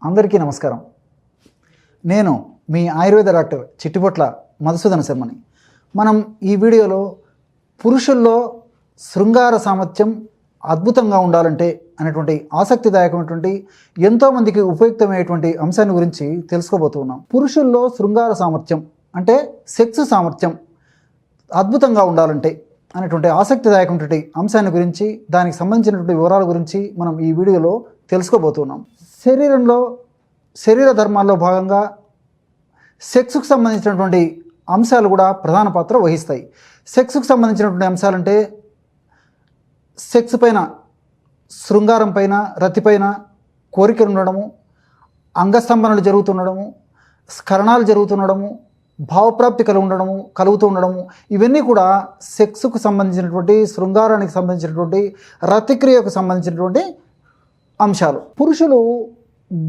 అందరికీ నమస్కారం. నేను మీ ఆయుర్వేద డాక్టర్ చిట్టిపొట్ల మధుసూదన శర్మని. మనం ఈ వీడియోలో పురుషుల్లో శృంగార సామర్థ్యం అద్భుతంగా ఉండాలంటే అనేటువంటి ఆసక్తిదాయకమైనటువంటి ఎంతోమందికి ఉపయుక్తమైనటువంటి అంశాన్ని గురించి తెలుసుకోబోతున్నాం. పురుషుల్లో శృంగార సామర్థ్యం అంటే సెక్స్ సామర్థ్యం అద్భుతంగా ఉండాలంటే అనేటువంటి ఆసక్తిదాయకమైనటువంటి అంశాన్ని గురించి, దానికి సంబంధించినటువంటి వివరాల గురించి మనం ఈ వీడియోలో తెలుసుకోబోతున్నాం. శరీర ధర్మాల్లో భాగంగా సెక్స్కు సంబంధించినటువంటి అంశాలు కూడా ప్రధాన పాత్ర వహిస్తాయి. సెక్స్కు సంబంధించినటువంటి అంశాలంటే సెక్స్ పైన, శృంగారం పైన, రతిపైన కోరికలు ఉండడము, అంగస్తంభనలు జరుగుతుండడము, స్ఖలనాలు జరుగుతుండడము, భావప్రాప్తి కలుగుతూ ఉండడము, ఇవన్నీ కూడా సెక్స్కు సంబంధించినటువంటి, శృంగారానికి సంబంధించినటువంటి, రతిక్రియకు సంబంధించినటువంటి అంశాలు. పురుషులు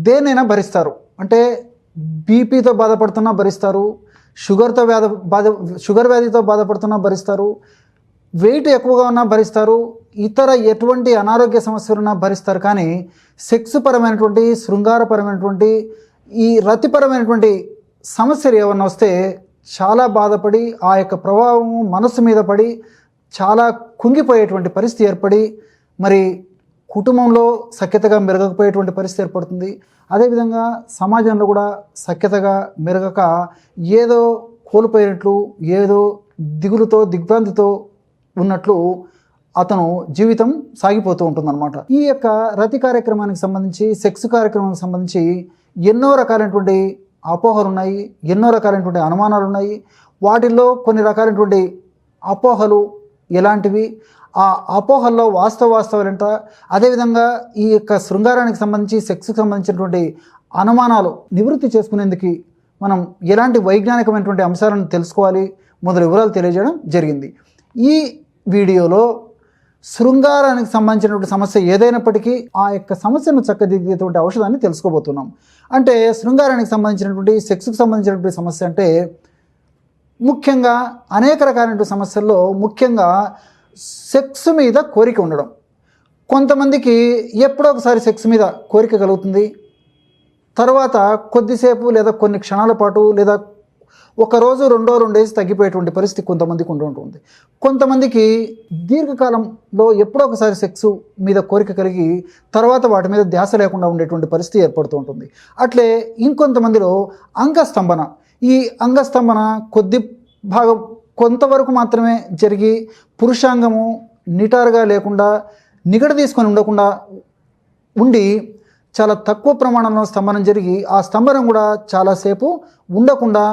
దేనైనా భరిస్తారు. అంటే బీపీతో బాధపడుతున్నా భరిస్తారు, షుగర్ వ్యాధితో బాధపడుతున్నా భరిస్తారు, వెయిట్ ఎక్కువగా ఉన్నా భరిస్తారు, ఇతర ఎటువంటి అనారోగ్య సమస్యలున్నా భరిస్తారు. కానీ సెక్స్ పరమైనటువంటి, శృంగారపరమైనటువంటి, ఈ రతిపరమైనటువంటి సమస్యలు ఏమన్నా వస్తే చాలా బాధపడి, ఆ యొక్క ప్రభావం మనసు మీద పడి చాలా కుంగిపోయేటువంటి పరిస్థితి ఏర్పడి, మరి కుటుంబంలో సఖ్యతగా మెరగకపోయేటువంటి పరిస్థితి ఏర్పడుతుంది. అదేవిధంగా సమాజంలో కూడా సఖ్యతగా మెరగక ఏదో కోల్పోయినట్లు, ఏదో దిగులుతో, దిగ్భ్రాంతితో ఉన్నట్లు అతను జీవితం సాగిపోతూ ఉంటుందన్నమాట. ఈ యొక్క రతి కార్యక్రమానికి సంబంధించి, సెక్స్ కార్యక్రమానికి సంబంధించి ఎన్నో రకాలైనటువంటి అపోహలు ఉన్నాయి, ఎన్నో రకాలైనటువంటి అనుమానాలు ఉన్నాయి. వాటిల్లో కొన్ని రకాలైనటువంటి అపోహలు ఎలాంటివి, ఆ అపోహల్లో వాస్తవాలు ఎంత, అదేవిధంగా ఈ యొక్క శృంగారానికి సంబంధించి, సెక్స్కి సంబంధించినటువంటి అనుమానాలు నివృత్తి చేసుకునేందుకు మనం ఎలాంటి వైజ్ఞానికమైనటువంటి అంశాలను తెలుసుకోవాలి, మొదలు వివరాలు తెలియజేయడం జరిగింది. ఈ వీడియోలో శృంగారానికి సంబంధించినటువంటి సమస్య ఏదైనప్పటికీ ఆ యొక్క సమస్యను చక్కదిద్దేటువంటి ఔషధాన్ని తెలుసుకోబోతున్నాం. అంటే శృంగారానికి సంబంధించినటువంటి, సెక్స్కి సంబంధించినటువంటి సమస్య అంటే ముఖ్యంగా అనేక రకాలైనటువంటి సమస్యల్లో ముఖ్యంగా సెక్స్ మీద కోరిక ఉండడం. కొంతమందికి ఎప్పుడో ఒకసారి సెక్స్ మీద కోరిక కలుగుతుంది, తర్వాత కొద్దిసేపు లేదా కొన్ని క్షణాల పాటు లేదా ఒక రోజు, రెండో డేస్ తగ్గిపోయేటువంటి పరిస్థితి కొంతమందికి ఉంటుంది. కొంతమందికి దీర్ఘకాలంలో ఎప్పుడో ఒకసారి సెక్స్ మీద కోరిక కలిగి తర్వాత వాటి మీద ధ్యాస లేకుండా ఉండేటువంటి పరిస్థితి ఏర్పడుతూ ఉంటుంది. అట్లే ఇంకొంతమందిలో అంగస్తంభన, ఈ అంగస్తంభన కొద్ది భాగం కొంతవరకు మాత్రమే జరిగి పురుషాంగము నిటారుగా లేకుండా, నిగడ తీసుకొని ఉండకుండా ఉండి చాలా తక్కువ ప్రమాణంలో స్తంభనం జరిగి ఆ స్తంభనం కూడా చాలాసేపు ఉండకుండా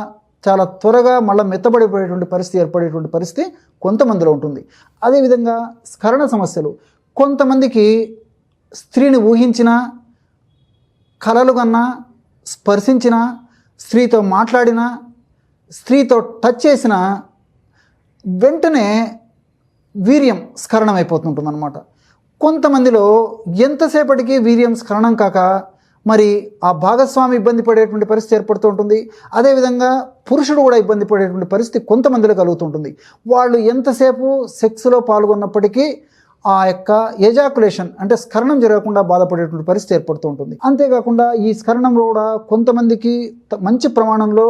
చాలా త్వరగా మళ్ళీ మెత్తబడిపోయేటువంటి పరిస్థితి ఏర్పడేటువంటి పరిస్థితి కొంతమందిలో ఉంటుంది. అదేవిధంగా స్ఖలన సమస్యలు, కొంతమందికి స్త్రీని ఊహించినా, కలలు కన్నా, స్పర్శించిన, స్త్రీతో మాట్లాడినా, స్త్రీతో టచ్ చేసిన వెంటనే వీర్యం స్ఖలనం అయిపోతుంటుంది అన్నమాట. కొంతమందిలో ఎంతసేపటికి వీర్యం స్ఖలనం కాక మరి ఆ భాగస్వామి ఇబ్బంది పడేటువంటి పరిస్థితి ఏర్పడుతూ ఉంటుంది. అదేవిధంగా పురుషుడు కూడా ఇబ్బంది పడేటువంటి పరిస్థితి కొంతమందిలో కలుగుతుంటుంది. వాళ్ళు ఎంతసేపు సెక్స్లో పాల్గొన్నప్పటికీ ఆ యొక్క ఎజాకులేషన్ అంటే స్ఖలనం జరగకుండా బాధపడేటువంటి పరిస్థితి ఏర్పడుతూ ఉంటుంది. అంతేకాకుండా ఈ స్ఖలనంలో కూడా కొంతమందికి మంచి ప్రమాణంలో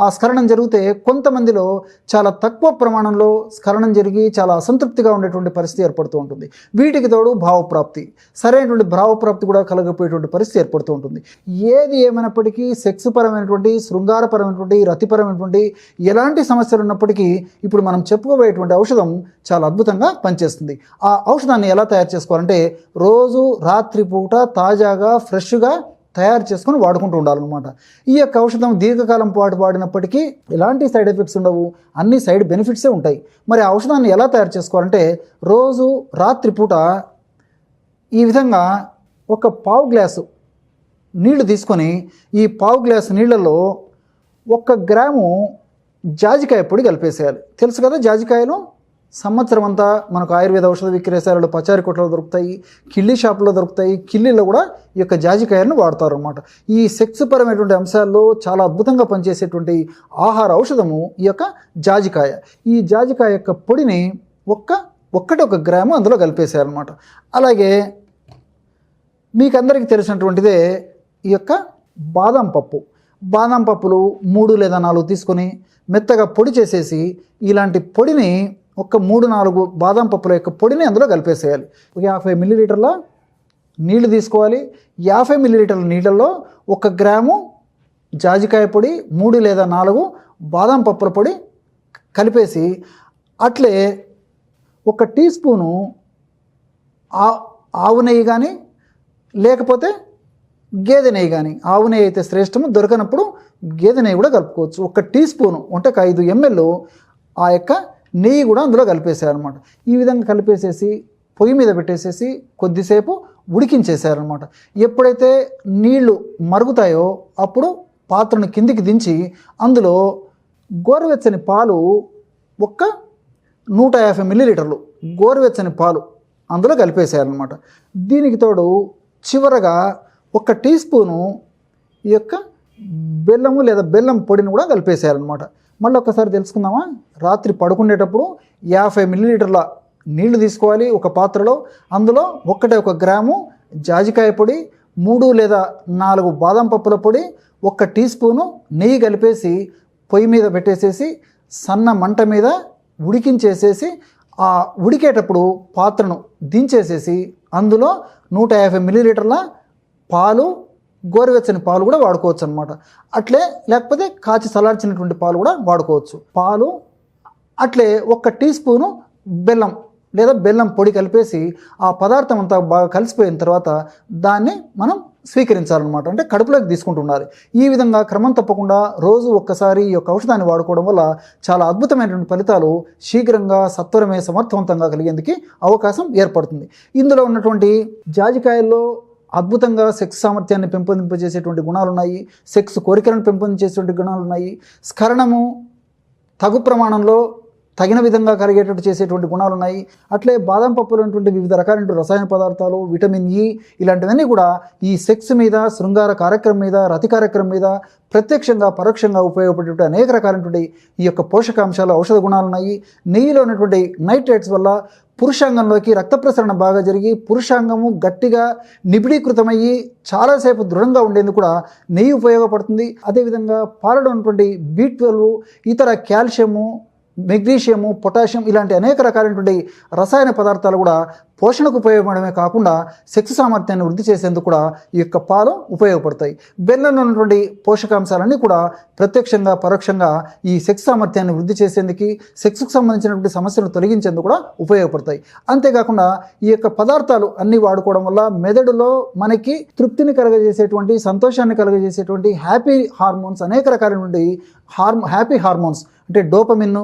ఆ స్ఖలనం జరిగితే, కొంతమందిలో చాలా తక్కువ ప్రమాణంలో స్ఖలనం జరిగి చాలా అసంతృప్తిగా ఉండేటువంటి పరిస్థితి ఏర్పడుతూ ఉంటుంది. వీటికి తోడు భావప్రాప్తి, సరైనటువంటి భావప్రాప్తి కూడా కలగపోయేటువంటి పరిస్థితి ఏర్పడుతూ ఉంటుంది. ఏది ఏమైనప్పటికీ సెక్స్ పరమైనటువంటి, శృంగారపరమైనటువంటి, రతిపరమైనటువంటి ఎలాంటి సమస్యలు ఉన్నప్పటికీ ఇప్పుడు మనం చెప్పుకోబోయేటువంటి ఔషధం చాలా అద్భుతంగా పనిచేస్తుంది. ఆ ఔషధాన్ని ఎలా తయారు చేసుకోవాలంటే రోజు రాత్రిపూట తాజాగా ఫ్రెష్గా తయారు చేసుకొని వాడుకుంటూ ఉండాలన్నమాట. ఈ యొక్క ఔషధం దీర్ఘకాలం పాటు వాడినప్పటికీ ఎలాంటి సైడ్ ఎఫెక్ట్స్ ఉండవు, అన్ని సైడ్ బెనిఫిట్సే ఉంటాయి. మరి ఆ ఔషధాన్ని ఎలా తయారు చేసుకోవాలంటే రోజు రాత్రిపూట ఈ విధంగా ఒక పావు గ్లాసు నీళ్లు తీసుకొని, ఈ పావు గ్లాసు నీళ్ళల్లో 1 గ్రాము జాజికాయ పొడి కలిపేసేయాలి. తెలుసు కదా, జాజికాయలు సంవత్సరం అంతా మనకు ఆయుర్వేద ఔషధ విక్రయశాలలో, పచారీ కొట్లలో దొరుకుతాయి, కిల్లీ షాపులో దొరుకుతాయి. కిల్లీలో కూడా ఈ యొక్క జాజికాయలను వాడతారు అన్నమాట. ఈ సెక్స్ పరమైనటువంటి అంశాల్లో చాలా అద్భుతంగా పనిచేసేటువంటి ఆహార ఔషధము ఈ యొక్క జాజికాయ. ఈ జాజికాయ యొక్క పొడిని 1 గ్రాము అందులో కలిపేసేయాలన్నమాట. అలాగే మీకు అందరికీ తెలిసినటువంటిదే ఈ యొక్క బాదం పప్పులు 3 లేదా 4 తీసుకొని మెత్తగా పొడి చేసేసి ఇలాంటి పొడిని ఒక 3-4 బాదం పప్పుల యొక్క పొడిని అందులో కలిపేసేయాలి. ఒక 50 మిల్లీలీటర్ల నీళ్లు తీసుకోవాలి. 50 మిల్లీలీటర్ల నీళ్ళల్లో 1 గ్రాము జాజికాయ పొడి, 3 లేదా 4 బాదం పప్పుల పొడి కలిపేసి అట్లే 1 టీ స్పూను ఆవు నెయ్యి కానీ లేకపోతే గేదె నెయ్యి కానీ, ఆవు నెయ్యి అయితే శ్రేష్టము, దొరకనప్పుడు గేదె నెయ్యి కూడా కలుపుకోవచ్చు. 1 టీ స్పూను అంటే 5 ml ఆ యొక్క నెయ్యి కూడా అందులో కలిపేసారనమాట. ఈ విధంగా కలిపేసేసి పొయ్యి మీద పెట్టేసేసి కొద్దిసేపు ఉడికించేసారనమాట. ఎప్పుడైతే నీళ్లు మరుగుతాయో అప్పుడు పాత్రను కిందికి దించి అందులో గోరువెచ్చని పాలు 150 మిల్లీలీటర్లు గోరువెచ్చని పాలు అందులో కలిపేసారనమాట. దీనికి తోడు చివరగా 1 టీ స్పూను ఈ యొక్క బెల్లము లేదా బెల్లం పొడిని కూడా కలిపేసారనమాట. మళ్ళీ ఒక్కసారి తెలుసుకుందామా. రాత్రి పడుకునేటప్పుడు 50 మిల్లీలీటర్ల నీళ్లు తీసుకోవాలి ఒక పాత్రలో. అందులో 1 గ్రాము జాజికాయ పొడి, 3 లేదా 4 బాదం పప్పుల పొడి, 1 టీ స్పూను నెయ్యి కలిపేసి పొయ్యి మీద పెట్టేసేసి సన్న మంట మీద ఉడికించేసేసి ఆ ఉడికేటప్పుడు పాత్రను దించేసేసి అందులో 150 మిల్లీలీటర్ల పాలు, గోరువెచ్చని పాలు కూడా వాడుకోవచ్చు అనమాట. అట్లే లేకపోతే కాచి చల్లార్చినటువంటి పాలు కూడా వాడుకోవచ్చు. పాలు అట్లే 1 టీ స్పూను బెల్లం లేదా బెల్లం పొడి కలిపేసి ఆ పదార్థం అంతా బాగా కలిసిపోయిన తర్వాత దాన్ని మనం స్వీకరించాలన్నమాట. అంటే కడుపులోకి తీసుకుంటూ ఉండాలి. ఈ విధంగా క్రమం తప్పకుండా రోజు ఒక్కసారి ఈ యొక్క ఔషధాన్ని వాడుకోవడం వల్ల చాలా అద్భుతమైనటువంటి ఫలితాలు శీఘ్రంగా సత్వరమే సమర్థవంతంగా కలిగేందుకు అవకాశం ఏర్పడుతుంది. ఇందులో ఉన్నటువంటి జాజికాయల్లో అద్భుతంగా సెక్స్ సామర్థ్యాన్ని పెంపొందింపజేసేటువంటి గుణాలు ఉన్నాయి. సెక్స్ కోరికలను పెంపొందించేటువంటి గుణాలు ఉన్నాయి. స్ఖలనము తగు ప్రమాణంలో తగిన విధంగా కలిగేటట్టు చేసేటువంటి గుణాలు ఉన్నాయి. అట్లే బాదం పప్పులో ఉన్నటువంటి వివిధ రకాలైన రసాయన పదార్థాలు, విటమిన్ ఇ ఇలాంటివన్నీ కూడా ఈ సెక్స్ మీద, శృంగార కార్యక్రమం మీద, రతి కార్యక్రమం మీద ప్రత్యక్షంగా పరోక్షంగా ఉపయోగపడేటువంటి అనేక రకాలైనటువంటి ఈ యొక్క పోషకాంశాలు, ఔషధ గుణాలు ఉన్నాయి. నెయ్యిలో ఉన్నటువంటి నైట్రేట్స్ వల్ల పురుషాంగంలోకి రక్త ప్రసరణ బాగా జరిగి పురుషాంగము గట్టిగా నిబిడీకృతమయ్యి చాలాసేపు దృఢంగా ఉండేందుకు కూడా నెయ్యి ఉపయోగపడుతుంది. అదేవిధంగా పాలలో ఉన్నటువంటి B12, ఇతర కాల్షియము, మెగ్నీషియము, పొటాషియం ఇలాంటి అనేక రకాలైనటువంటి రసాయన పదార్థాలు కూడా పోషణకు ఉపయోగపడమే కాకుండా సెక్స్ సామర్థ్యాన్ని వృద్ధి చేసేందుకు కూడా ఈ యొక్క పాలు ఉపయోగపడతాయి. బెల్లంలో ఉన్నటువంటి పోషకాంశాలన్నీ కూడా ప్రత్యక్షంగా పరోక్షంగా ఈ సెక్స్ సామర్థ్యాన్ని వృద్ధి చేసేందుకు, సెక్స్కు సంబంధించినటువంటి సమస్యలను తొలగించేందుకు కూడా ఉపయోగపడతాయి. అంతేకాకుండా ఈ యొక్క పదార్థాలు అన్నీ వాడుకోవడం వల్ల మెదడులో మనకి తృప్తిని కలగజేసేటువంటి, సంతోషాన్ని కలగజేసేటువంటి హ్యాపీ హార్మోన్స్, అనేక రకాలైనటువంటి హ్యాపీ హార్మోన్స్ అంటే డోపమిన్,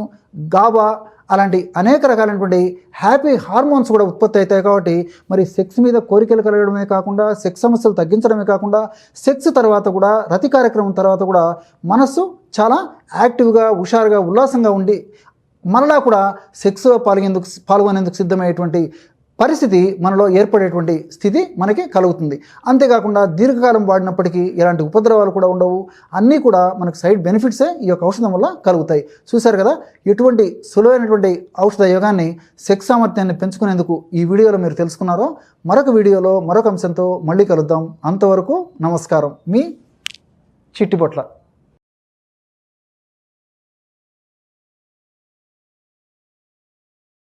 గాబా అలాంటి అనేక రకాలైనటువంటి హ్యాపీ హార్మోన్స్ కూడా ఉత్పత్తి అవుతాయి. కాబట్టి మరి సెక్స్ మీద కోరికలు కలగడమే కాకుండా, సెక్స్ సమస్యలు తగ్గించడమే కాకుండా, సెక్స్ తర్వాత కూడా, రతి కార్యక్రమం తర్వాత కూడా మనస్సు చాలా యాక్టివ్గా, హుషారుగా, ఉల్లాసంగా ఉండి మనలా కూడా సెక్స్లో పాల్గొనేందుకు సిద్ధమయ్యేటువంటి పరిస్థితి మనలో ఏర్పడేటువంటి స్థితి మనకి కలుగుతుంది. అంతేకాకుండా దీర్ఘకాలం వాడినప్పటికీ ఎలాంటి ఉపద్రవాలు కూడా ఉండవు. అన్నీ కూడా మనకు సైడ్ బెనిఫిట్సే ఈ యొక్క ఔషధం వల్ల కలుగుతాయి. చూశారు కదా, ఎటువంటి సులువైనటువంటి ఔషధ యోగాన్ని, సెక్స్ సామర్థ్యాన్ని పెంచుకునేందుకు ఈ వీడియోలో మీరు తెలుసుకున్నారో. మరొక వీడియోలో మరొక అంశంతో మళ్ళీ కలుద్దాం. అంతవరకు నమస్కారం. మీ చిట్టిపొట్ల.